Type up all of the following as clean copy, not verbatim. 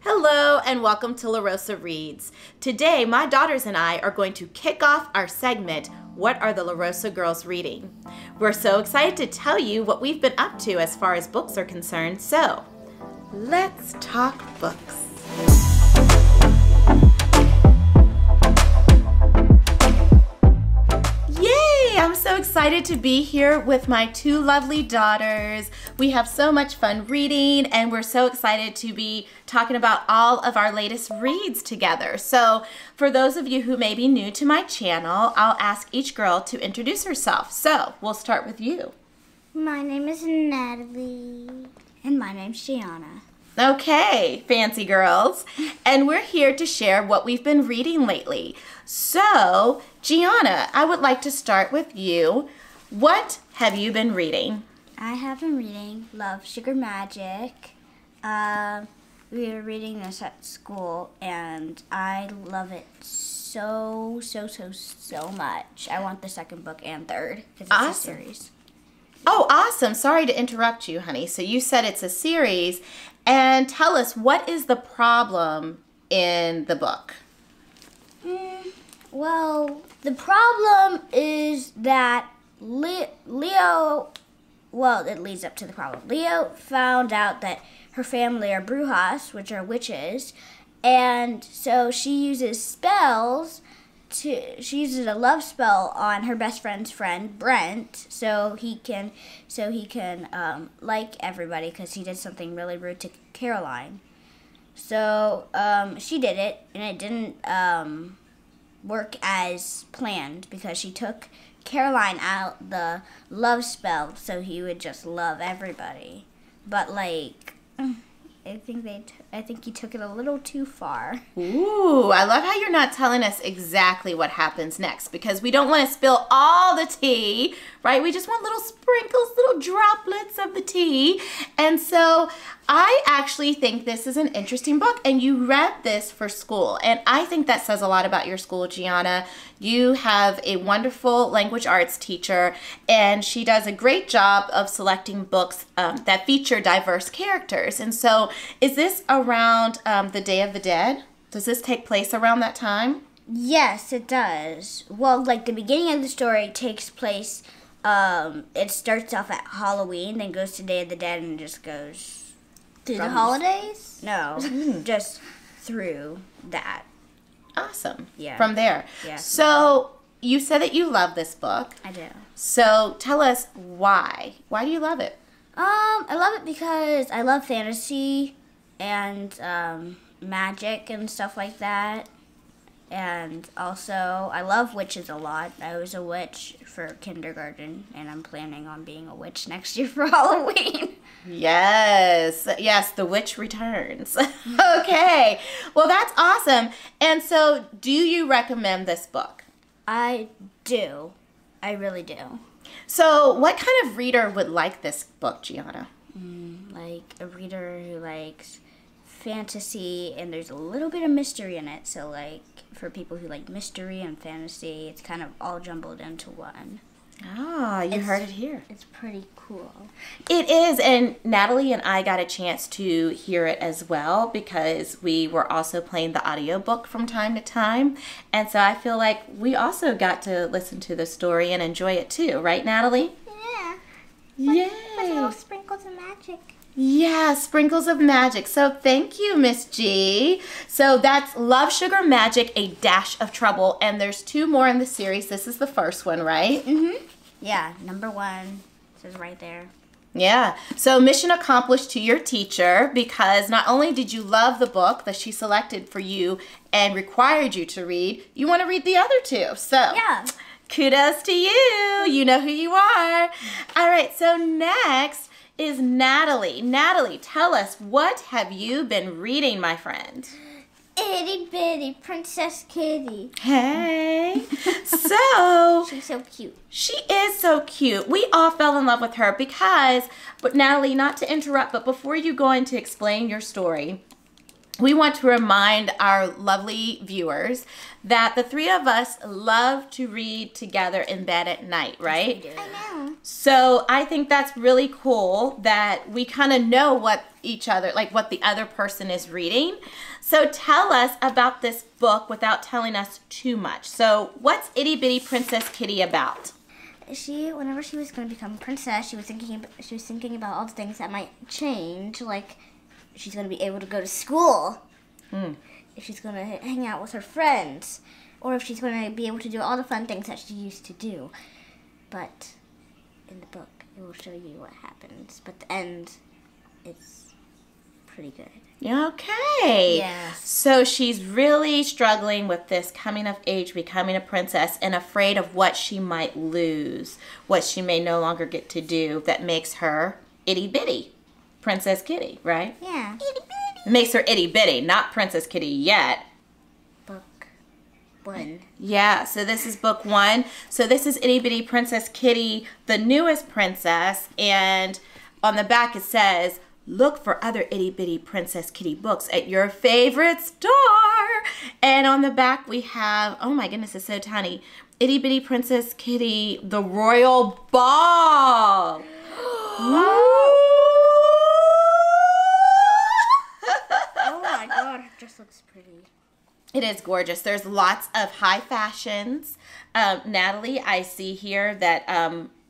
Hello and welcome to LaRosa Reads. Today, my daughters and I are going to kick off our segment, What Are the LaRosa Girls Reading? We're so excited to tell you what we've been up to as far as books are concerned, so let's talk books. I'm so excited to be here with my two lovely daughters. We have so much fun reading and we're so excited to be talking about all of our latest reads together. So for those of you who may be new to my channel, I'll ask each girl to introduce herself. So we'll start with you. My name is Natalie. And my name's Gianna. Okay, fancy girls. And we're here to share what we've been reading lately. So, Gianna, I would like to start with you. What have you been reading? I have been reading Love, Sugar, Magic. We were reading this at school, and I love it so much. I want the second book and third, because it's a series. Oh, awesome. Sorry to interrupt you, honey. So you said it's a series. And tell us, what is the problem in the book? Well, the problem is that Leo, well, it leads up to the problem. Leo found out that her family are brujas, which are witches, and so she uses spells. She uses a love spell on her best friend's friend Brent, so he can like everybody because he did something really rude to Caroline. So she did it, and it didn't work as planned because she took Caroline out the love spell, so he would just love everybody. But like, I think he took it a little too far. Ooh, I love how you're not telling us exactly what happens next because we don't want to spill all the tea, right? We just want little sprinkles, little droplets of the tea. And so I actually think this is an interesting book, and you read this for school. And I think that says a lot about your school, Gianna. You have a wonderful language arts teacher, and she does a great job of selecting books that feature diverse characters. And so is this around the Day of the Dead? Does this take place around that time? Yes, it does. Well, like the beginning of the story takes place, it starts off at Halloween, then goes to Day of the Dead, and just goes through the holidays? No, just through that. Awesome. Yeah. From there. Yeah. So you said that you love this book. I do. So tell us why. Why do you love it? I love it because I love fantasy and magic and stuff like that. And also, I love witches a lot. I was a witch for kindergarten, and I'm planning on being a witch next year for Halloween. Yes, the witch returns. Okay, well that's awesome. And so, do you recommend this book? I do. I really do. So, what kind of reader would like this book, Gianna? Like a reader who likes fantasy, and there's a little bit of mystery in it. So, like, for people who like mystery and fantasy, it's kind of all jumbled into one. Ah, you heard it here. It's pretty cool. It is, and Natalie and I got a chance to hear it as well because we were also playing the audiobook from time to time. And so I feel like we also got to listen to the story and enjoy it too, right, Natalie? Yeah. Yay! With little sprinkles of magic. Yeah, sprinkles of magic. So thank you, Miss G. So that's Love, Sugar, Magic, A Dash of Trouble. And there's two more in the series. This is the first one, right? Mm-hmm. Yeah, number 1 says right there. Yeah. So mission accomplished to your teacher because not only did you love the book that she selected for you and required you to read, you want to read the other two. So yeah. Kudos to you. You know who you are. All right. So next is Natalie. Natalie, tell us, what have you been reading, my friend? Itty bitty Princess Kitty. Hey. So she's so cute. She is so cute. We all fell in love with her because, but Natalie, not to interrupt, but before you go in to explain your story, we want to remind our lovely viewers that the three of us love to read together in bed at night, right? Yes, we do. I know. So I think that's really cool that we kind of know what each other, like what the other person is reading. So tell us about this book without telling us too much. So what's Itty Bitty Princess Kitty about? Whenever she was going to become a princess, she was thinking about all the things that might change, like she's going to be able to go to school, if she's going to hang out with her friends, or if she's going to be able to do all the fun things that she used to do. But in the book, it will show you what happens. But the end, it's pretty good. Okay. Yes. So she's really struggling with this coming of age, becoming a princess, and afraid of what she might lose, what she may no longer get to do that makes her itty bitty. Princess Kitty, right? Yeah. It makes her itty bitty, not Princess Kitty yet. Book 1. Yeah, so this is book 1. So this is Itty Bitty Princess Kitty, the newest princess, and on the back it says, look for other Itty Bitty Princess Kitty books at your favorite store. And on the back we have, oh my goodness, it's so tiny, Itty Bitty Princess Kitty, the Royal Ball. Oh my god, it just looks pretty. It is gorgeous. There's lots of high fashions. Natalie, I see here that,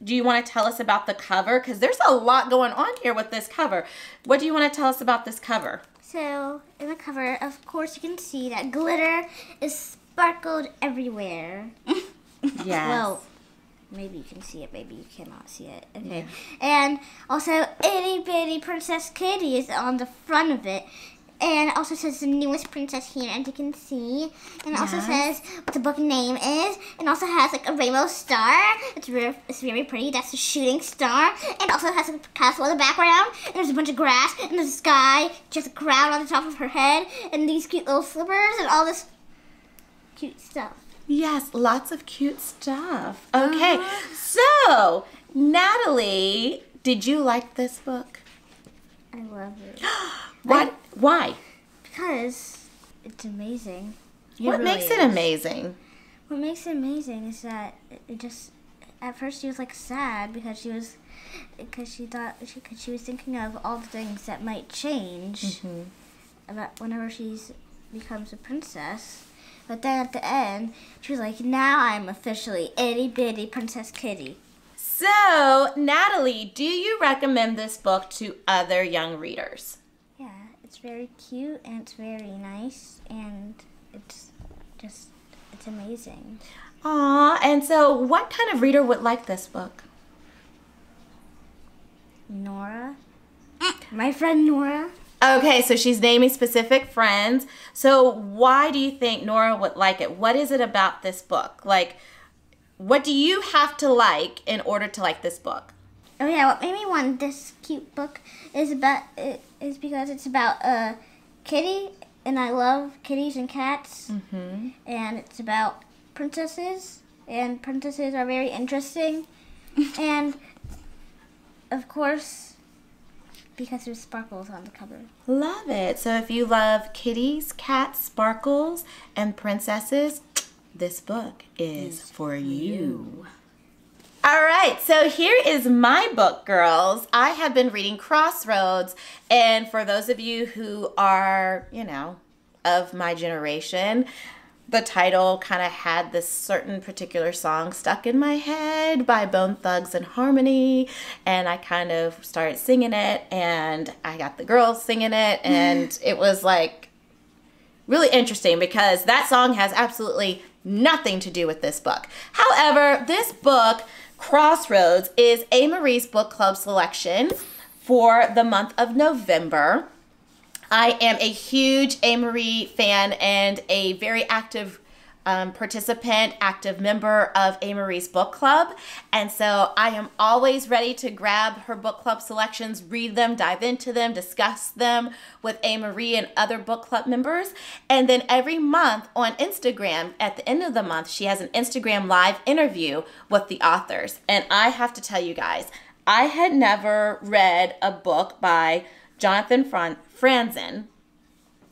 do you want to tell us about the cover? Because there's a lot going on here with this cover. What do you want to tell us about this cover? So, in the cover, of course, you can see that glitter is sparkled everywhere. Yes. Well, maybe you can see it, maybe you cannot see it. Okay. And also, Itty Bitty Princess Kitty is on the front of it. And it also says the newest princess here, as you can see. And it also says what the book name is. And also has like a rainbow star. It's very pretty. That's a shooting star. And also has a castle in the background. And there's a bunch of grass in the sky. Just a crown on the top of her head. And these cute little slippers and all this cute stuff. Yes, lots of cute stuff. Okay, so Natalie, did you like this book? I love it. What? Why? Because it's amazing. What makes it amazing? What makes it amazing is that it just, at first she was like sad because she was thinking of all the things that might change about whenever she becomes a princess. But then at the end, she was like, now I'm officially Itty Bitty Princess Kitty. So, Natalie, do you recommend this book to other young readers? Yeah, it's very cute and it's very nice and it's amazing. Aw, and so what kind of reader would like this book? Nora. My friend Nora. Okay, so she's naming specific friends. So why do you think Nora would like it? What is it about this book? Like, what do you have to like in order to like this book? Oh yeah, what made me want this cute book is because it's about a kitty, and I love kitties and cats. And it's about princesses, and princesses are very interesting. And of course, because there's sparkles on the cover. Love it. So if you love kitties, cats, sparkles, and princesses, this book is for you. All right, so here is my book, girls. I have been reading Crossroads, and for those of you who are, you know, of my generation, the title kind of had this certain particular song stuck in my head by Bone Thugs and Harmony, and I kind of started singing it, and I got the girls singing it, and it was like really interesting because that song has absolutely nothing to do with this book. However, this book, Crossroads, is A. Marie's book club selection for the month of November. I am a huge A. Marie fan and a very active participant, active member of A. Marie's book club. And so I am always ready to grab her book club selections, read them, dive into them, discuss them with A. Marie and other book club members. And then every month on Instagram, at the end of the month, she has an Instagram live interview with the authors. And I have to tell you guys, I had never read a book by Jonathan Franzen,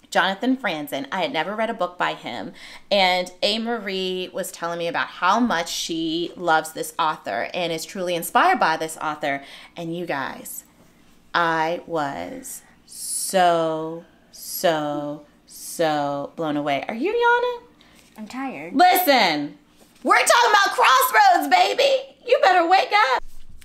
Jonathan Franzen. I had never read a book by him. And A. Marie was telling me about how much she loves this author and is truly inspired by this author. And you guys, I was so blown away. Are you yawning? I'm tired. Listen, we're talking about Crossroads, baby. You better wake up.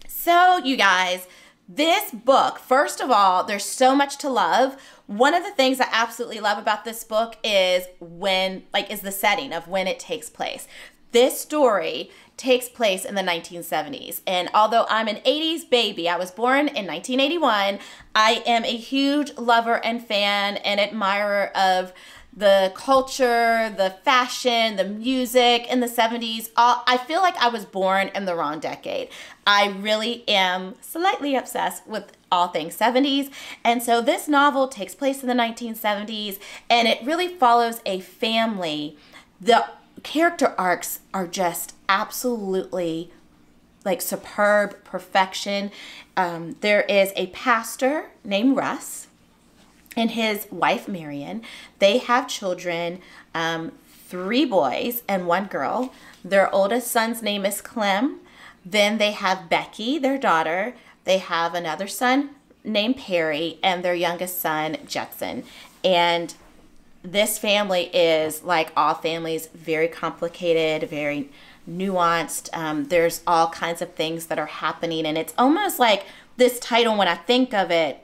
So, you guys, this book, first of all, there's so much to love. One of the things I absolutely love about this book is is the setting of when it takes place. This story takes place in the 1970s. And although I'm an 80s baby, I was born in 1981, I am a huge lover and fan and admirer of the culture, the fashion, the music in the 70s. I feel like I was born in the wrong decade. I really am slightly obsessed with all things 70s. And so this novel takes place in the 1970s, and it really follows a family. The character arcs are just absolutely like superb perfection. There is a pastor named Russ and his wife Marion. They have children, 3 boys and 1 girl. Their oldest son's name is Clem. Then they have Becky, their daughter. They have another son named Perry, and their youngest son, Jetson. And this family is, like all families, very complicated, very nuanced. There's all kinds of things that are happening, and it's almost like this title, when I think of it,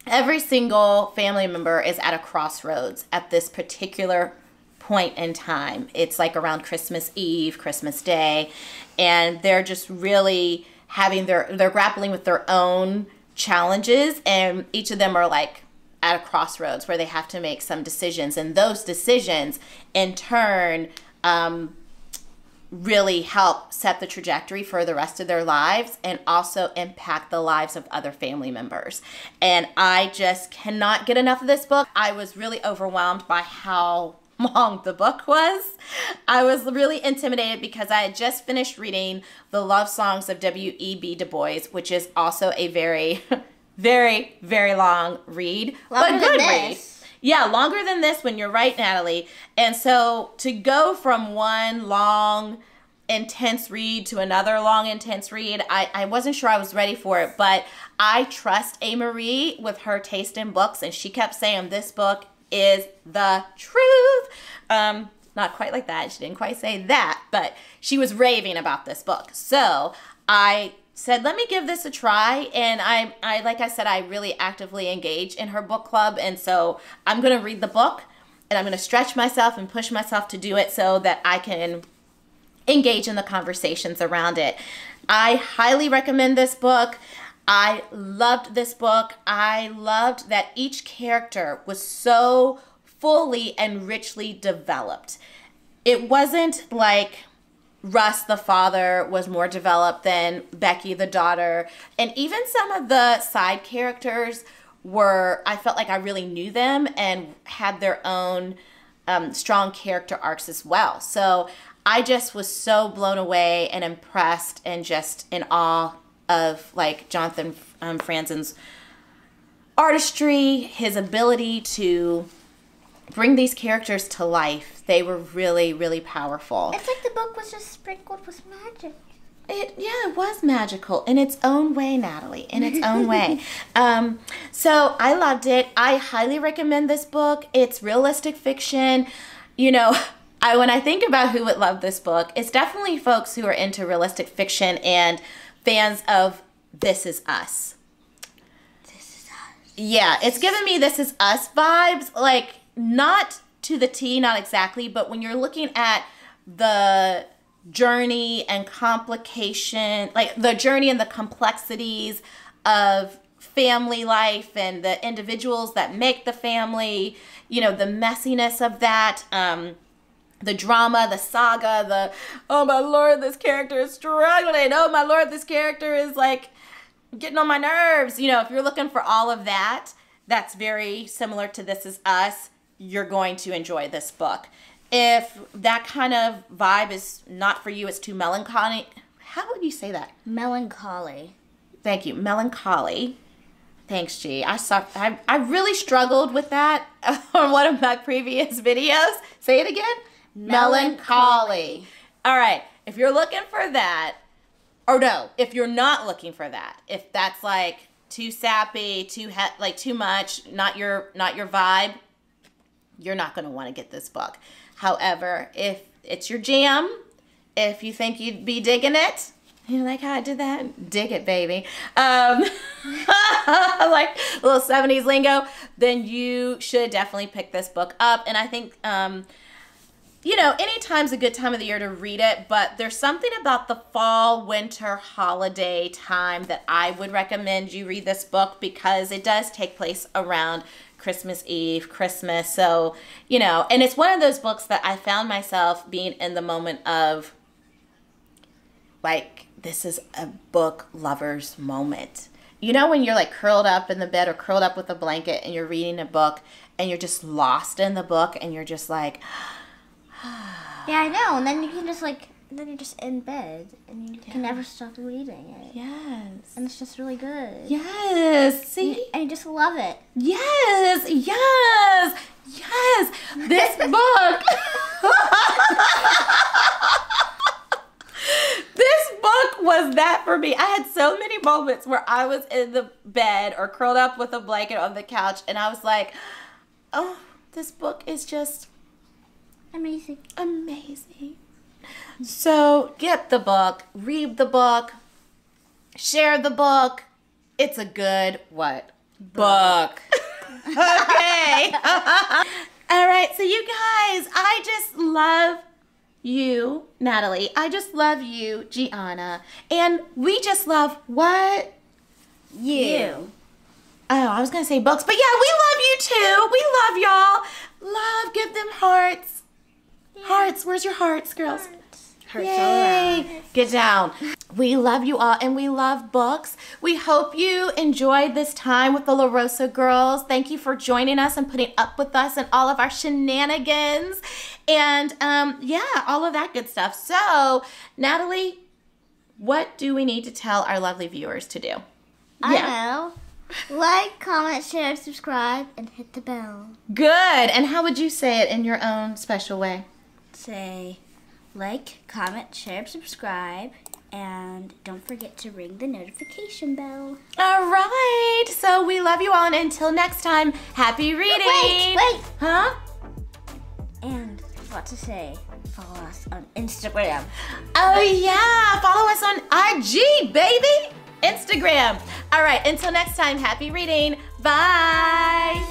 every single family member is at a crossroads at this particular point in time. It's like around Christmas Eve, Christmas Day, and they're just really they're grappling with their own challenges, and each of them are like at a crossroads where they have to make some decisions, and those decisions in turn really help set the trajectory for the rest of their lives and also impact the lives of other family members. And I just cannot get enough of this book. I was really overwhelmed by how long the book was. I was really intimidated because I had just finished reading The Love Songs of W.E.B. Du Bois, which is also a very, very, very long read, but good read. Yeah, longer than this when you're right, Natalie. And so to go from one long, intense read to another long, intense read, I wasn't sure I was ready for it, but I trust A. Marie with her taste in books, and she kept saying this book is the truth. Not quite like that. She didn't quite say that, but she was raving about this book. So I said, let me give this a try. And I like I said, I really actively engage in her book club. And so I'm going to read the book, and I'm going to stretch myself and push myself to do it so that I can engage in the conversations around it. I highly recommend this book. I loved this book. I loved that each character was so fully and richly developed. It wasn't like Russ, the father, was more developed than Becky, the daughter. And even some of the side characters I felt like I really knew them and had their own strong character arcs as well. So I just was so blown away and impressed and just in awe of like Jonathan Franzen's artistry, his ability to bring these characters to life. They were really, really powerful. It's like the book was just sprinkled with magic. It was magical in its own way, Natalie, in its own way. So I loved it. I highly recommend this book. It's realistic fiction. You know, when I think about who would love this book, it's definitely folks who are into realistic fiction and fans of This Is Us. This is us. Yeah, it's giving me This Is Us vibes, like not to the T, not exactly, but when you're looking at the journey and complication, like the journey and the complexities of family life and the individuals that make the family, you know, the messiness of that, the drama, the saga, oh my Lord, this character is struggling. Oh my Lord, this character is like getting on my nerves. You know, if you're looking for all of that, that's very similar to This Is Us. You're going to enjoy this book. If that kind of vibe is not for you, it's too melancholy. How would you say that? Melancholy. Thank you. Melancholy. Thanks, G. I really struggled with that on one of my previous videos. Say it again. Melancholy. All right. If you're looking for that, or no, if you're not looking for that, if that's like too sappy, too much, not your vibe, you're not going to want to get this book. However, if it's your jam, if you think you'd be digging it, you like how I did that? Dig it, baby. Like little 70s lingo, then you should definitely pick this book up. And I think, you know, anytime's a good time of the year to read it, but there's something about the fall, winter, holiday time that I would recommend you read this book because it does take place around Christmas Eve, Christmas. So, you know, and it's one of those books that I found myself being in the moment of, like, this is a book lover's moment. You know when you're like curled up in the bed or curled up with a blanket and you're reading a book and you're just lost in the book and you're just like... Yeah, I know. And then you can just like, then you're just in bed and you can never stop reading it. Yes. And it's just really good. Yes. See? And you just love it. Yes. Yes. Yes. This book. This book was that for me. I had so many moments where I was in the bed or curled up with a blanket on the couch and I was like, oh, this book is just amazing. Amazing. So get the book, read the book, share the book. It's a good what? Book. Okay. All right. So you guys, I just love you, Natalie. I just love you, Gianna. And we just love what? You. Oh, I was going to say books. But yeah, we love you too. We love y'all. Love, give them hearts. Yeah. Hearts. Where's your hearts, girls? Hearts all around. Get down. We love you all and we love books. We hope you enjoyed this time with the LaRosa girls. Thank you for joining us and putting up with us and all of our shenanigans and yeah, all of that good stuff. So, Natalie, what do we need to tell our lovely viewers to do? I know. Like, comment, share, subscribe, and hit the bell. Good. And how would you say it in your own special way? Say, like, comment, share, subscribe, and don't forget to ring the notification bell. All right. So we love you all, and until next time, happy reading. Wait. Huh? And what to say? Follow us on Instagram. Oh yeah, follow us on IG, baby. Instagram. All right. Until next time, happy reading. Bye.